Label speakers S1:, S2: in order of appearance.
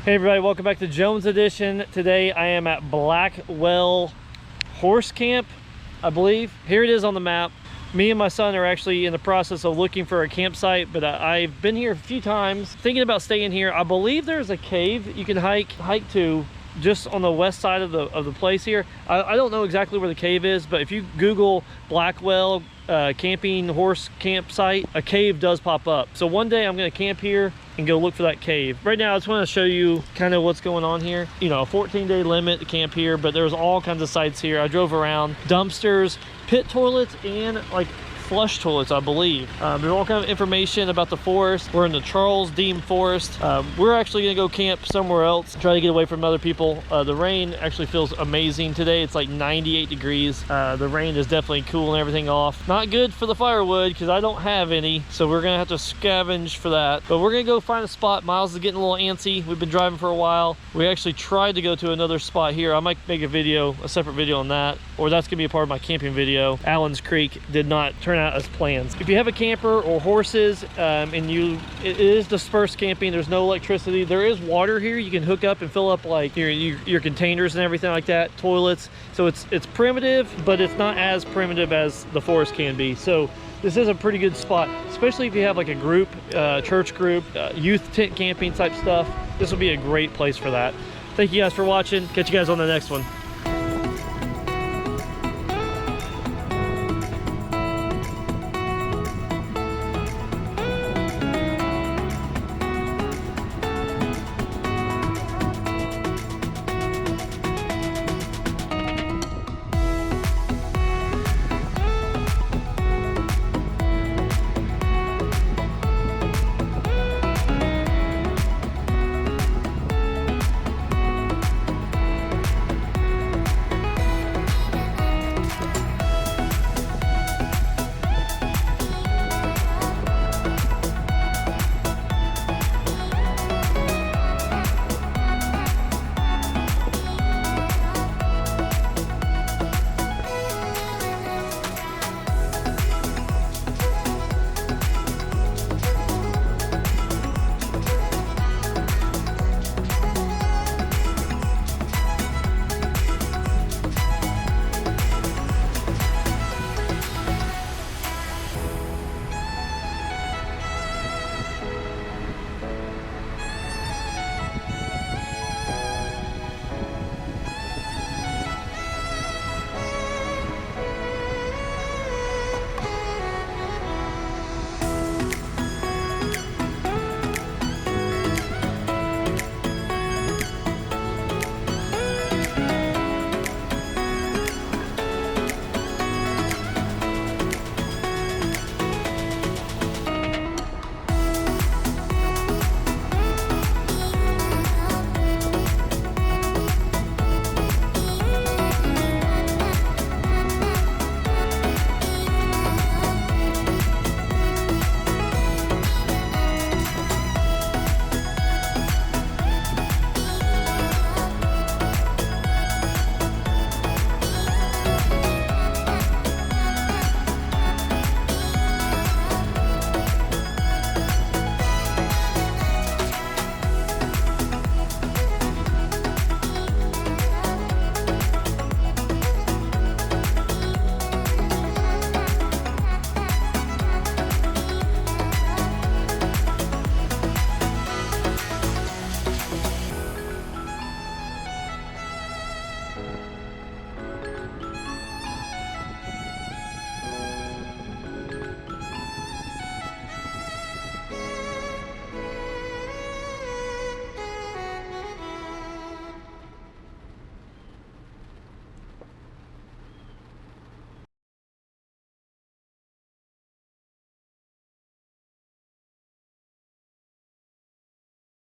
S1: Hey everybody, welcome back to Jones Edition. Today I am at Blackwell Horse-Camp, I believe. Here it is on the map. Me and my son are actually in the process of looking for a campsite, but I've been here a few times, thinking about staying here. I believe there's a cave you can hike to just on the west side of the place here. I don't know exactly where the cave is, but if you Google Blackwell camping horse campsite, a cave does pop up. So one day I'm going to camp here and go look for that cave. Right now I just want to show you kind of what's going on here. You know, a 14-day limit to camp here, but there's all kinds of sites here. I drove around, dumpsters, pit toilets, and like flush toilets, I believe. There's all kind of information about the forest. We're in the Charles Dean Forest. We're actually gonna go camp somewhere else, try to get away from other people. The rain actually feels amazing today. It's like 98 degrees. The rain is definitely cooling everything off. Not good for the firewood because I don't have any, so we're gonna have to scavenge for that. But we're gonna go find a spot. Miles is getting a little antsy. We've been driving for a while. We actually tried to go to another spot here. I might make a separate video on that, or that's gonna be a part of my camping video. Allen's Creek did not turn out as planned. If you have a camper or horses and it is dispersed camping, there's no electricity, there is water here. You can hook up and fill up like your containers and everything like that, toilets. So it's primitive, but it's not as primitive as the forest can be. So this is a pretty good spot, especially if you have like a group, church group, youth tent camping type stuff. This will be a great place for that. Thank you guys for watching. Catch you guys on the next one.